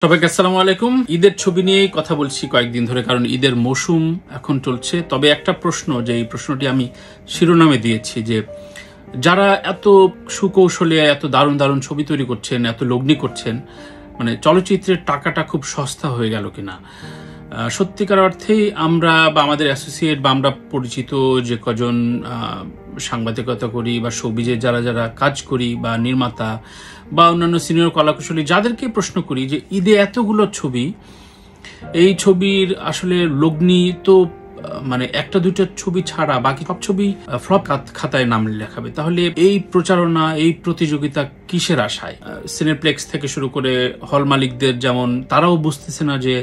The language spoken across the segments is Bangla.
সবাইকে আসসালামু আলাইকুম। ঈদের ছবি নিয়ে কথা বলছি কয়েকদিন ধরে, কারণ ঈদের মৌসুম এখন চলছে। তবে একটা প্রশ্ন, যে এই প্রশ্নটি আমি শিরোনামে দিয়েছি, যে যারা এত সুকৌশলে এত দারুণ দারুণ ছবি তৈরি করছেন, এত লগ্নি করছেন, মানে চলচ্চিত্রের টাকাটা খুব সস্তা হয়ে গেল কিনা। সত্যিকার অর্থেই আমরা বা আমাদের অ্যাসোসিয়েট বা আমরা পরিচিত যে কজন সাংবাদিকতা করি বা শোবিজে যারা যারা কাজ করি বা নির্মাতা বা অন্যান্য সিনিয়র কলাকুশলী, যাদেরকে প্রশ্ন করি যে ঈদে এতগুলো ছবি, এই ছবির আসলে লগ্নি তো মানে একটা দুইটা ছবি ছাড়া বাকি সব ছবি ফ্লপ খাতায় নাম লেখাবে, তাহলে এই প্রচারণা, এই প্রতিযোগিতা কিসের আশায়? সিনেপ্লেক্স থেকে শুরু করে হল মালিকদের যেমন, তারাও বুঝতেছে না যে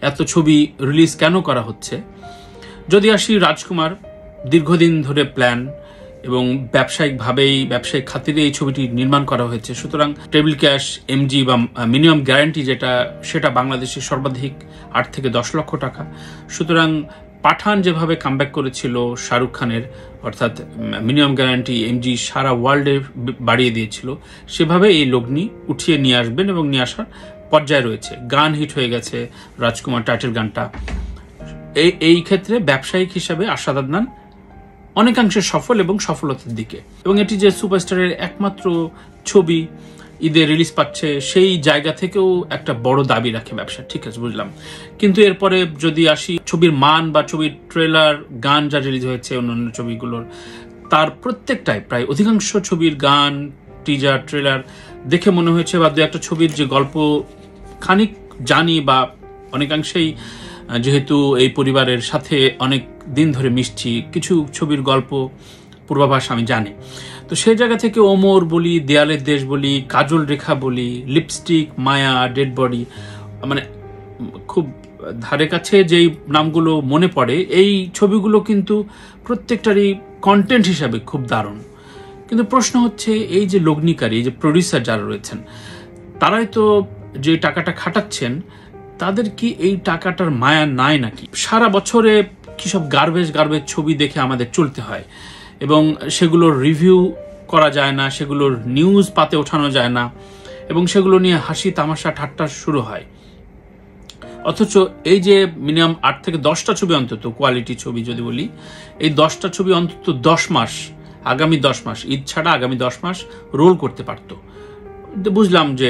এত ছবি রিলিজ কেন করা হচ্ছে। যদি আসি রাজকুমার, দীর্ঘদিন ধরে প্ল্যান এবং ব্যবসায়িক খাতিরে এই ছবিটি নির্মাণ করা হয়েছে। সুতরাং টেবিল ক্যাশ, এমজি বা মিনিমাম গ্যারান্টি সেটা বাংলাদেশে সর্বাধিক 8 থেকে 10 লক্ষ টাকা। সুতরাং পাঠান যেভাবে কামব্যাক করেছিল শাহরুখ খানের, অর্থাৎ মিনিমাম গ্যারান্টি এমজি সারা ওয়ার্ল্ডে বাড়িয়ে দিয়েছিল, সেভাবে এই লগ্নি উঠিয়ে নিয়ে আসবেন এবং নিয়ে আসার পর্যায়ে রয়েছে। গান হিট হয়ে গেছে রাজকুমার টাইটেল গানটা। এই ক্ষেত্রে ব্যবসায়িক হিসাবে আশাদ আদনান অনেকাংশে সফল এবং সফলতার দিকে, এবং এটি যে সুপারস্টারের একমাত্র ছবি ঈদে রিলিজ পাচ্ছে, সেই জায়গা থেকেও একটা বড় দাবি রাখে ব্যবসা। ঠিক আছে, বুঝলাম। কিন্তু এরপরে যদি আসি ছবির মান বা ছবির ট্রেলার, গান যা রিলিজ হয়েছে অন্যান্য ছবিগুলোর, তার প্রত্যেকটাই প্রায় অধিকাংশ ছবির গান, টিজার, ট্রেলার দেখে মনে হয়েছে, বা দু একটা ছবির যে গল্প খানিক জানি বা অনেকাংশেই যেহেতু এই পরিবারের সাথে অনেক দিন ধরে মিশছি, কিছু ছবির গল্প পূর্বাভাস আমি জানি। তো সেই জায়গা থেকে ওমর বলি, দেয়ালের দেশ বলি, কাজল রেখা বলি, লিপস্টিক, মায়া, ডেড বডি, মানে খুব ধারে কাছে যেই নামগুলো মনে পড়ে, এই ছবিগুলো কিন্তু প্রত্যেকটারই কন্টেন্ট হিসাবে খুব দারুণ। কিন্তু প্রশ্ন হচ্ছে, এই যে লগ্নিকারী, এই যে প্রডিউসার যারা রয়েছেন, তারাই তো যে টাকাটা খাটাচ্ছেন, তাদের কি এই টাকাটার মায়া নাই নাকি? সারা বছরে কি সব গার্বেজ ছবি দেখে আমাদের চলতে হয়, এবং সেগুলোর রিভিউ করা যায় না, সেগুলোর নিউজ পাতে ওঠানো যায় না, এবং সেগুলো নিয়ে হাসি তামাশা ঠাট্টা শুরু হয়। অথচ এই যে মিনিমাম 8 থেকে 10টা ছবি, অন্তত কোয়ালিটি ছবি যদি বলি, এই 10টা ছবি অন্তত 10 মাস, আগামী 10 মাস, ঈদ ছাড়া আগামী 10 মাস রোল করতে পারতো। বুঝলাম যে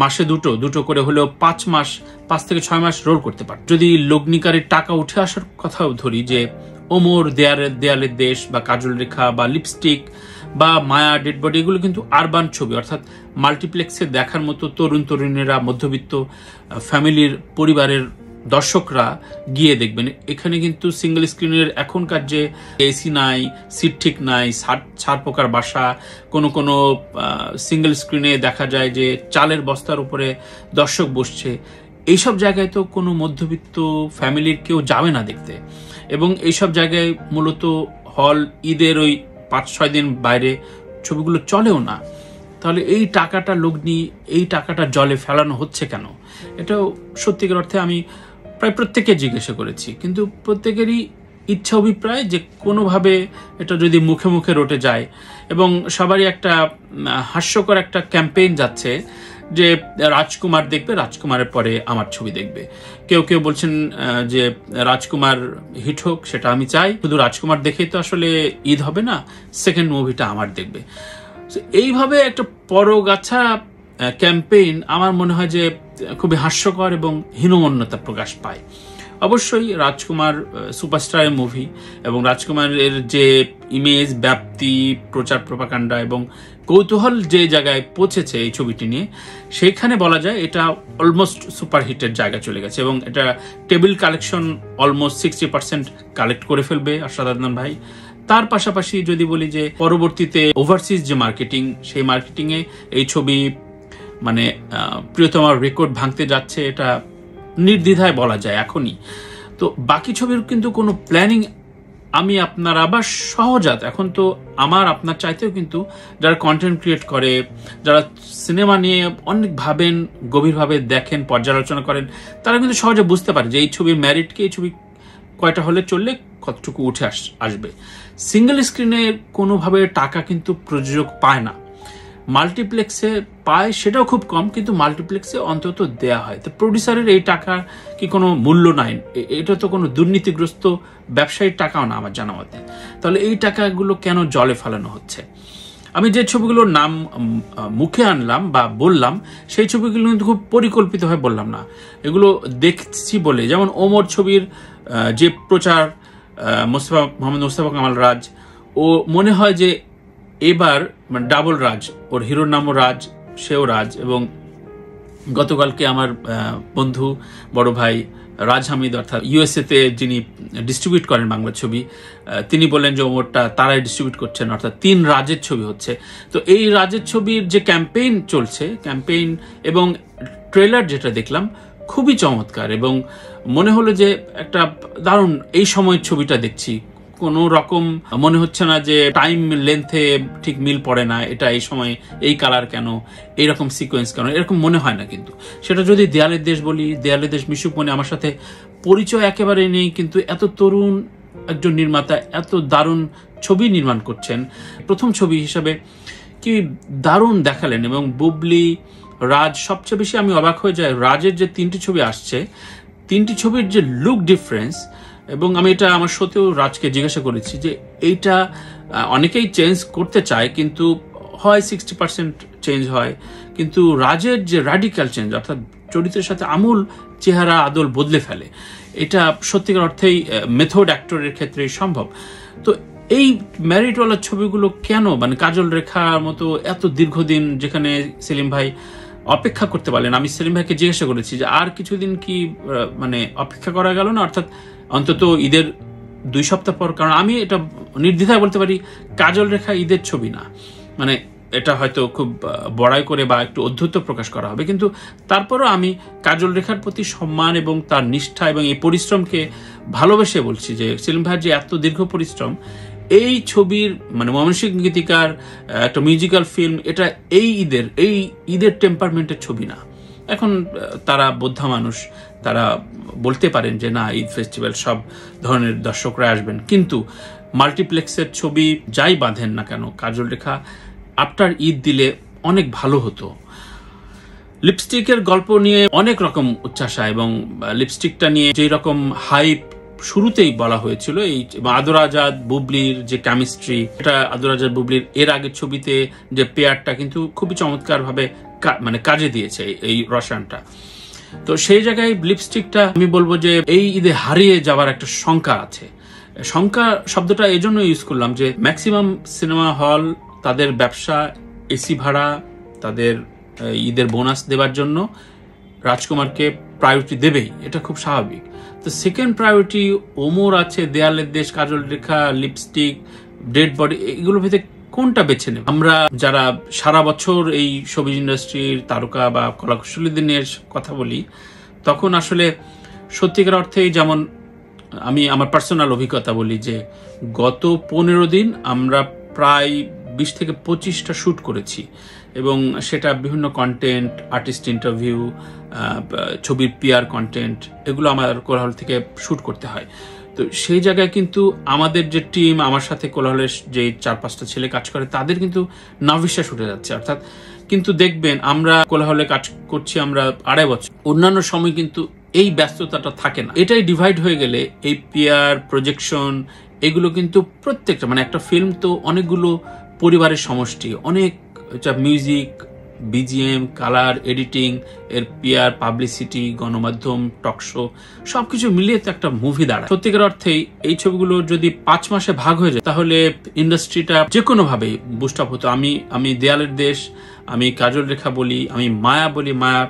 মাসে দুটো করে হলেও 5 থেকে 6 মাস রোল করতে পারত। যদি লগ্নিকারীর টাকা উঠে আসার কথাও ধরি, যে ওমর, দেয়ালের দেশ বা কাজল রেখা বা লিপস্টিক বা মায়া, ডেড বডি, এগুলো কিন্তু আরবান ছবি, অর্থাৎ মাল্টিপ্লেক্সে দেখার মতো তরুণীরা, মধ্যবিত্ত ফ্যামিলির পরিবারের দর্শকরা গিয়ে দেখবেন। এখানে কিন্তু সিঙ্গেল স্ক্রিনের এখনকার যে এসি নাই, সিট ঠিক নাই, ছাড় পোকার বাসা, কোনো সিঙ্গেল স্ক্রিনে দেখা যায় যে চালের বস্তার উপরে দর্শক বসছে। এইসব জায়গায় তো কোনো মধ্যবিত্ত ফ্যামিলির কেউ যাবে না দেখতে, এবং এইসব জায়গায় মূলত হল ঈদের ওই 5-6 দিন বাইরে ছবিগুলো চলেও না। তাহলে এই টাকাটা লগ্নি, এই টাকাটা জলে ফেলানো হচ্ছে কেন? এটাও সত্যিকার অর্থে আমি প্রায় প্রত্যেককে জিজ্ঞাসা করেছি, কিন্তু প্রত্যেকেরই ইচ্ছা অভিপ্রায় যে কোনোভাবে এটা যদি মুখে মুখে রটে যায়, এবং সবারই একটা হাস্যকর একটা ক্যাম্পেইন যাচ্ছে যে রাজকুমার দেখবে, রাজকুমারের পরে আমার ছবি দেখবে। কেউ বলছেন যে রাজকুমার হিট হোক, সেটা আমি চাই, শুধু রাজকুমার দেখেই তো আসলে ঈদ হবে না, সেকেন্ড মুভিটা আমার দেখবে। এইভাবে একটা পরগাছা ক্যাম্পেইন আমার মনে হয় যে খুবই হাস্যকর এবং হীনমন্যতা প্রকাশ পায়। অবশ্যই রাজকুমার সুপারস্টারের মুভি, এবং রাজকুমারের যে ইমেজ, ব্যাপ্তি, প্রচার, প্রপাগান্ডা এবং কৌতূহল যে জায়গায় পৌঁছেছে এই ছবিটি নিয়ে, সেইখানে বলা যায় এটা অলমোস্ট সুপারহিটের জায়গা চলে গেছে, এবং এটা টেবিল কালেকশন অলমোস্ট 60% কালেক্ট করে ফেলবে আশাদ আদনান ভাই। তার পাশাপাশি যদি বলি যে পরবর্তীতে ওভারসিজ যে মার্কেটিং, সেই মার্কেটিংয়ে এই ছবি মানে প্রিয়তমার রেকর্ড ভাঙতে যাচ্ছে, এটা নির্দ্বিধায় বলা যায় এখনই। তো বাকি ছবির কিন্তু কোনো প্ল্যানিং আমি আপনারা বা সহজাত, এখন তো আমার আপনার চাইতেও কিন্তু যারা কন্টেন্ট ক্রিয়েট করে, যারা সিনেমা নিয়ে অনেক ভাবেন, গভীরভাবে দেখেন, পর্যালোচনা করেন, তারা কিন্তু সহজে বুঝতে পারে যে এই ছবির ম্যারিটকে, এই ছবি কয়টা হলে চললে কতটুকু উঠে আসবে। সিঙ্গেল স্ক্রিনে কোনোভাবে টাকা কিন্তু প্রযোজক পায় না। মাল্টিপ্লেক্সে পায় সেটাও খুব কম, কিন্তু মাল্টিপ্লেক্সে অন্তত দেয়া হয়। তো প্রডিউসারের এই টাকা কি কোনো মূল্য নাই? এটা তো কোনো দুর্নীতিগ্রস্ত ব্যবসায়ীর টাকাও না আমার জানা মতে। তাহলে এই টাকাগুলো কেন জলে ফেলানো হচ্ছে? আমি যে ছবিগুলোর নাম মুখে আনলাম বা বললাম, সেই ছবিগুলো কিন্তু খুব পরিকল্পিতভাবে বললাম না, এগুলো দেখছি বলে। যেমন ওমর ছবির যে প্রচার, মোহাম্মদ মোস্তফা কামাল রাজ, ও মনে হয় যে এবার মানে ডাবল রাজ, ওর হিরোর নামও রাজ, সেও রাজ। এবং গতকালকে আমার বন্ধু বড় ভাই রাজ হামিদ, অর্থাৎ ইউএসএ তে যিনি ডিস্ট্রিবিউট করেন বাংলা ছবি, তিনি বললেন যে ওমরটা তারাই ডিস্ট্রিবিউট করছেন, অর্থাৎ 3 রাজের ছবি হচ্ছে। তো এই রাজের ছবির যে ক্যাম্পেইন চলছে, ক্যাম্পেইন এবং ট্রেলার যেটা দেখলাম খুবই চমৎকার, এবং মনে হলো যে একটা দারুণ এই সময়ের ছবিটা দেখছি। কোনো রকম মনে হচ্ছে না যে টাইম লেন্থে ঠিক মিল পড়ে না, এটা এই সময় এই কালার কেন, এইরকম সিকোয়েন্স কেন, এরকম মনে হয় না। কিন্তু সেটা যদি দেয়ালের দেশ বলি, দেয়ালের দেশ মিশুক মনে আমার সাথে পরিচয় একেবারে নেই, কিন্তু এত তরুণ একজন নির্মাতা এত দারুণ ছবি নির্মাণ করছেন। প্রথম ছবি হিসাবে কি দারুণ দেখালেন। এবং বুবলি, রাজ, সবচেয়ে বেশি আমি অবাক হয়ে যাই রাজের যে 3টি ছবি আসছে, 3টি ছবির যে লুক ডিফারেন্স। এবং আমি এটা আমার সাথেও রাজকে জিজ্ঞাসা করেছি যে এইটা অনেকেই চেঞ্জ করতে চায়, কিন্তু হয় 60% চেঞ্জ হয়, কিন্তু রাজের যে রাডিক্যাল চেঞ্জ, অর্থাৎ চরিত্রের সাথে আমূল চেহারা আদল বদলে ফেলে, এটা সত্যিকার অর্থেই মেথড অ্যাক্টরের ক্ষেত্রে সম্ভব। তো এই ম্যারিটওয়ালা ছবিগুলো কেন, মানে কাজল রেখার মতো এত দীর্ঘদিন যেখানে সেলিম ভাই অপেক্ষা করতে পারলেন, আমি সেলিম ভাইকে জিজ্ঞাসা করেছি যে আর কিছুদিন কি মানে অপেক্ষা করা গেল না, অর্থাৎ অন্তত ঈদের 2 সপ্তাহ পর। কারণ আমি এটা নির্দ্বিধায় বলতে পারি কাজল রেখা ঈদের ছবি না, মানে এটা হয়তো খুব বড়াই করে বা একটু অদ্ভুত প্রকাশ করা হবে, কিন্তু তারপরও আমি কাজল রেখার প্রতি সম্মান এবং তার নিষ্ঠা এবং এই পরিশ্রমকে ভালোবেসে বলছি যে সেলিম ভাইয়ের যে এত দীর্ঘ পরিশ্রম, এই ছবির মানে ময়মনসিংহ গীতিকার একটা মিউজিক্যাল ফিল্ম, এটা এই ঈদের টেম্পারমেন্টের ছবি না। এখন তারা বোদ্ধা মানুষ, তারা বলতে পারেন যে না ঈদ ফেস্টিভ্যাল সব ধরনের দর্শকরা আসবেন, কিন্তু মাল্টিপ্লেক্সের ছবি যাই বাঁধেন না কেন, কাজল রেখা আফটার ঈদ দিলে অনেক ভালো হতো। লিপস্টিকের গল্প নিয়ে অনেক রকম উচ্চাসা, এবং লিপস্টিকটা নিয়ে যেই রকম হাইপ শুরুতেই বলা হয়েছিল, এই আদর আজাদ বুবলির যে কেমিস্ট্রি, এটা আদর আজাদ বুবলির এর আগের ছবিতে যে পেয়ারটা কিন্তু খুবই চমৎকার ভাবে মানে কাজে দিয়েছে এই রসায়নটা। তো সেই জায়গায় লিপস্টিকটা আমি বলবো যে এই ঈদে হারিয়ে যাওয়ার একটা শঙ্কা আছে। শঙ্কা শব্দটা এই জন্য ইউজ করলাম যে ম্যাক্সিমাম সিনেমা হল তাদের ব্যবসা, এসি ভাড়া, তাদের ঈদের বোনাস দেওয়ার জন্য রাজকুমারকে প্রায়োরিটি দেবেই, এটা খুব স্বাভাবিক। তো সেকেন্ড প্রায়োরিটি ওমর আছে, দেয়ালের দেশ, কাজল রেখা, লিপস্টিক, ডেড বডি, এগুলোর ভিতরে কোনটা বেছে নেব? আমরা যারা সারা বছর এই শোবিজ ইন্ডাস্ট্রির তারকা বা কলাকুশলীদের নিয়ে কথা বলি, তখন আসলে সত্যিকার অর্থেই, যেমন আমি আমার পার্সোনাল অভিজ্ঞতা বলি যে গত 15 দিন আমরা প্রায় 20 থেকে 25টা শ্যুট করেছি, এবং সেটা বিভিন্ন কন্টেন্ট, আর্টিস্ট ইন্টারভিউ, ছবির পিআর কন্টেন্ট, এগুলো আমার কোলাহল থেকে শ্যুট করতে হয়। তো সেই জায়গায় কিন্তু আমাদের যে টিম, আমার সাথে কোলাহলের যে 4-5টা ছেলে কাজ করে, তাদের কিন্তু নাভিশ্বাস উঠে যাচ্ছে। অর্থাৎ কিন্তু দেখবেন আমরা কোলাহলে কাজ করছি আমরা 2.5 বছর, অন্যান্য সময় কিন্তু এই ব্যস্ততাটা থাকে না। এটাই ডিভাইড হয়ে গেলে এই পিআর, প্রজেকশন, এগুলো কিন্তু প্রত্যেকটা, মানে একটা ফিল্ম তো অনেকগুলো পরিবারের সমষ্টি, অনেক মিউজিক, বিজিএম, কালার, এডিটিং, এর পিআর, পাবলিসিটি, গণমাধ্যম, টকশো, সবকিছু মিলিয়ে তো একটা মুভি দাঁড়ায়। সত্যিকার অর্থেই এই ছবিগুলো যদি 5 মাসে ভাগ হয়ে যায়, তাহলে ইন্ডাস্ট্রিটা যে কোনো ভাবে বুস্ট আপ হতো। আমি দেয়ালের দেশ, আমি কাজল রেখা বলি, আমি মায়া বলি, মায়া,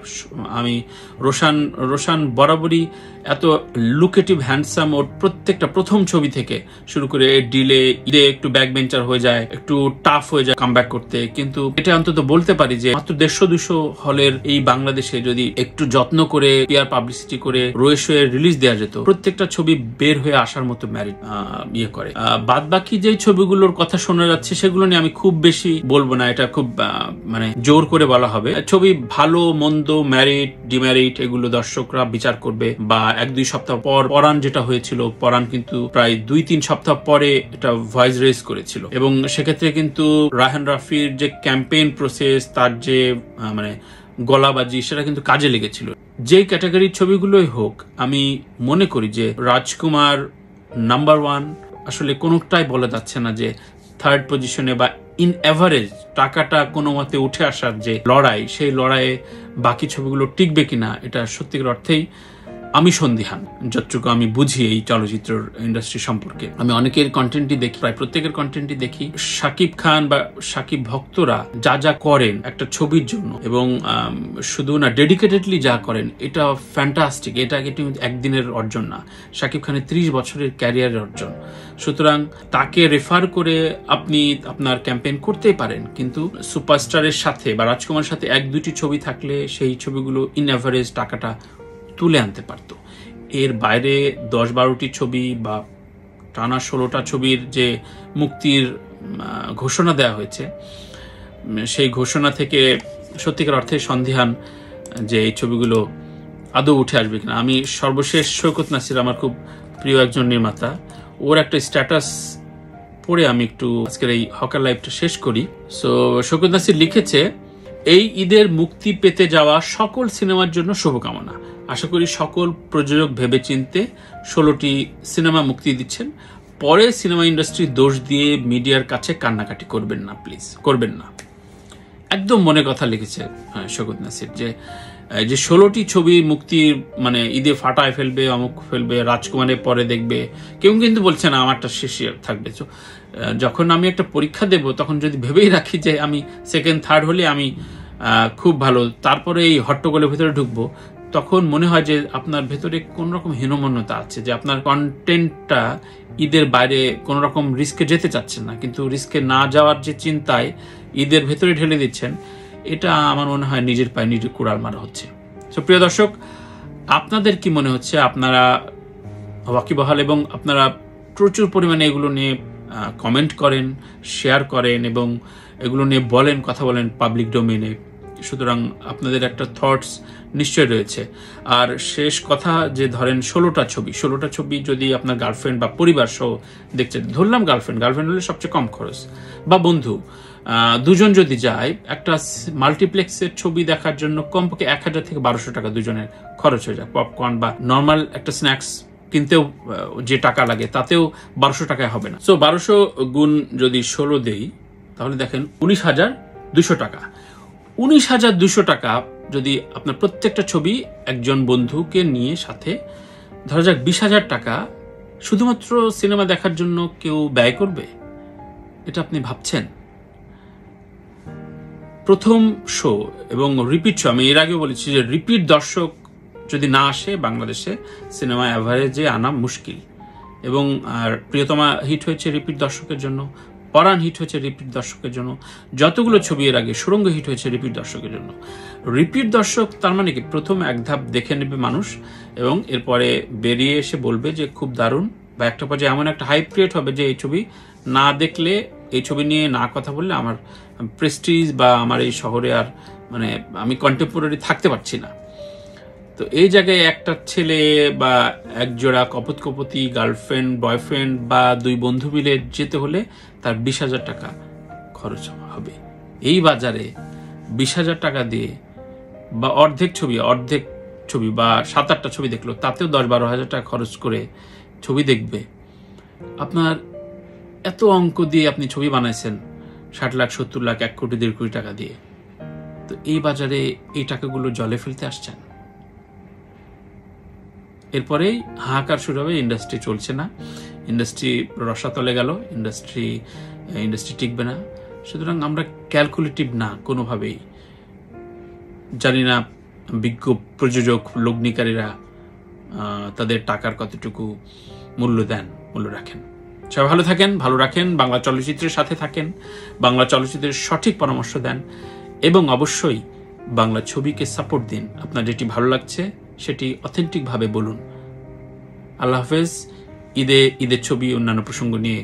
আমি রোশান বরাবরই এত লুকেটিভ, হ্যান্ডসাম, ওর প্রত্যেকটা প্রথম ছবি থেকে শুরু করে ডিলে ঈদে একটু ব্যাক বেঞ্চার হয়ে যায়, একটু টাফ হয়ে যায় কামব্যাক করতে, কিন্তু এটা অন্তত বলতে পারি যে মাত্র 150-200 হলের এই বাংলাদেশে যদি একটু যত্ন করে পিআর পাবলিসিটি করে রোয়ে রিলিজ দেওয়া যেত, প্রত্যেকটা ছবি বের হয়ে আসার মতো ম্যারিট করে। বাদ বাকি যে ছবিগুলোর কথা শোনা যাচ্ছে সেগুলো নিয়ে আমি খুব বেশি বলবো না, এটা খুব মানে জোর করে বলা হবে। ছবি ভালো মন্দ, ম্যারিট ডিম্যারিট এগুলো দর্শকরা বিচার করবে, বা 1-2 সপ্তাহ পর পরাণ যেটা হয়েছিল, পরাণ কিন্তু প্রায় 2-3 সপ্তাহ পরে এটা ভয়েস রেজ করেছিল, এবং সেক্ষেত্রে কিন্তু রায়হান রাফির যে ক্যাম্পেইন প্রসেস, তার যে মানে গলাবাজি, সেটা কিন্তু কাজে লেগেছিল। যে ক্যাটাগরির ছবিগুলোই হোক, আমি মনে করি যে রাজকুমার নাম্বার 1 আসলে কোনোটাই বলা যাচ্ছে না যে থার্ড পজিশনে বা ইন এভারেজ টাকাটা কোনো মতে উঠে আসার যে লড়াই, সেই লড়াইয়ে বাকি ছবিগুলো টিকবে কিনা, এটা সত্যিকার অর্থেই আমি সন্দিহান। যতটুকু আমি বুঝি এই চলচ্চিত্র ইন্ডাস্ট্রি সম্পর্কে, আমি অনেকের কন্টেন্টই দেখি, প্রায় প্রত্যেকের কন্টেন্টই দেখি। শাকিব খান বা শাকিব ভক্তরা যা যা করেন একটা ছবির জন্য, এবং শুধু না ডেডিকেটেডলি যা করেন, এটা ফ্যান্টাস্টিক। এটা কিন্তু একদিনের অর্জন না, শাকিব খানের 30 বছরের ক্যারিয়ারের অর্জন। সুতরাং তাকে রেফার করে আপনি আপনার ক্যাম্পেইন করতেই পারেন, কিন্তু সুপারস্টারের সাথে বা রাজকুমারের সাথে 1-2টি ছবি থাকলে সেই ছবিগুলো ইন এভারেজ টাকাটা তুলে আনতে পারত। এর বাইরে 10-12টি ছবি বা টানা 16টা ছবির যে মুক্তির ঘোষণা দেওয়া হয়েছে, সেই ঘোষণা থেকে সত্যিকার অর্থে সন্দিহান যে এই ছবিগুলো আদৌ উঠে আসবে কিনা। আমি সর্বশেষ শৌকত নাসির, আমার খুব প্রিয় একজন নির্মাতা, ওর একটা স্ট্যাটাস পড়ে আমি একটু আজকের এই হকার লাইভটা শেষ করি। সো শৌকত নাসির লিখেছে, এই ঈদের মুক্তি পেতে যাওয়া সকল সিনেমার জন্য শুভকামনা। আশা করি সকল প্রযোজক ভেবেচিন্তে 16টি সিনেমা মুক্তি দিচ্ছেন। পরে সিনেমা ইন্ডাস্ট্রি দোষ দিয়ে মিডিয়ার কাছে কান্নাকাটি করবেন না, প্লিজ করবেন না। একদম মনে কথা লিখেছে শৌকত নাসির, যে 16টি ছবি মুক্তির মানে ঈদে ফাটায় ফেলবে, অমুক ফেলবে, রাজকুমারের পরে দেখবে, কেউ কিন্তু বলছে না আমারটা শেষে থাকবে। যখন আমি একটা পরীক্ষা দেব, তখন যদি ভেবেই রাখি যে আমি সেকেন্ড থার্ড হলে আমি খুব ভালো, তারপরে এই হট্টগোলের ভেতরে ঢুকবো, তখন মনে হয় যে আপনার ভেতরে কোন রকম হীনমন্যতা আছে, যে আপনার কন্টেন্টটা ঈদের বাইরে কোন রকম রিস্কে যেতে চাচ্ছেন না, কিন্তু রিস্কে না যাওয়ার যে চিন্তায় ঈদের ভেতরে ঢেলে দিচ্ছেন, এটা আমার মনে হয় নিজের পায়ে নিজে কুড়াল মারা হচ্ছে। তো প্রিয় দর্শক, আপনাদের কি মনে হচ্ছে? আপনারা ওয়াকিবহাল এবং আপনারা প্রচুর পরিমাণে এগুলো নিয়ে কমেন্ট করেন, শেয়ার করেন এবং এগুলো নিয়ে বলেন, কথা বলেন পাবলিক ডোমেইনে। সুতরাং আপনাদের একটা থটস নিশ্চয় রয়েছে। আর শেষ কথা, যে ধরেন 16টা ছবি যদি আপনার গার্লফ্রেন্ড বা পরিবার সহ দেখছেন, ধরলাম গার্লফ্রেন্ড হলে সবচেয়ে কম খরচ, বা বন্ধু, দুজন যদি যায়, একটা মাল্টিপ্লেক্সের ছবি দেখার জন্য কমপক্ষে 1000 থেকে 1200 টাকা দুজনের খরচ হয়ে যায়। পপকর্ন বা নর্মাল একটা স্ন্যাক্স কিনতেও যে টাকা লাগে, তাতেও 1200 টাকায় হবে না। সো 1200 গুণ যদি 16 দেই, তাহলে দেখেন 19,200 টাকা। 19,200 টাকা যদি আপনার প্রত্যেকটা ছবি একজন বন্ধুকে নিয়ে সাথে, ধরা যাক 20,000 টাকা শুধুমাত্র সিনেমা দেখার জন্য কেউ ব্যয় করবে, এটা আপনি ভাবছেন? প্রথম শো এবং রিপিট শো, আমি এর আগেও বলেছি যে রিপিট দর্শক যদি না আসে বাংলাদেশে, সিনেমা অ্যাভারেজে আনা মুশকিল। এবং আর প্রিয়তমা হিট হয়েছে রিপিট দর্শকের জন্য, পরাণ হিট হয়েছে রিপিট দর্শকের জন্য, যতগুলো ছবি এর আগে, সুড়ঙ্গ হিট হয়েছে রিপিট দর্শকের জন্য। রিপিট দর্শক তার মানে কি, প্রথম এক ধাপ দেখে নেবে মানুষ এবং এরপরে বেরিয়ে এসে বলবে যে খুব দারুণ, বা একটা পর্যায়ে এমন একটা হাইপ ক্রিয়েট হবে যে এই ছবি না দেখলে, এই ছবি নিয়ে না কথা বললে আমার প্রেস্টিজ বা আমার এই শহরে আর মানে আমি কন্টেম্পোরারি থাকতে পারছি না। তো এই জায়গায় একটা ছেলে বা একজোড়া কপতি গার্লফ্রেন্ড বয়ফ্রেন্ড বা দুই বন্ধু মিলে যেতে হলে তার 20,000 টাকা খরচ হবে। এই বাজারে 20,000 টাকা দিয়ে বা অর্ধেক ছবি বা 7-8টা ছবি দেখলো, তাতেও 10-12 হাজার টাকা খরচ করে ছবি দেখবে। আপনার এত অঙ্ক দিয়ে আপনি ছবি বানাইছেন 60 লাখ 70 লাখ 1 কোটি 1.5 কোটি টাকা দিয়ে, তো এই বাজারে এই টাকাগুলো জলে ফেলতে আসছেন। এরপরেই হাহাকার শুরু হবে, ইন্ডাস্ট্রি চলছে না, ইন্ডাস্ট্রি রসাতলে গেল, ইন্ডাস্ট্রি টিকবে না। সুতরাং আমরা ক্যালকুলেটিভ না কোনোভাবেই। জানি না বিজ্ঞ প্রযোজক লগ্নিকারীরা তাদের টাকার কতটুকু মূল্য রাখেন। সবাই ভালো থাকেন, ভালো রাখেন, বাংলা চলচ্চিত্রের সাথে থাকেন, বাংলা চলচ্চিত্রের সঠিক পরামর্শ দেন এবং অবশ্যই বাংলা ছবিকে সাপোর্ট দিন। আপনার যেটি ভালো লাগছে সেটি অথেন্টিক ভাবে বলুন। আল্লাহ হাফেজ। ঈদের ছবি, অন্যান্য প্রসঙ্গ নিয়ে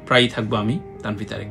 প্রায়ই থাকবো আমি, তানভীর তারেক।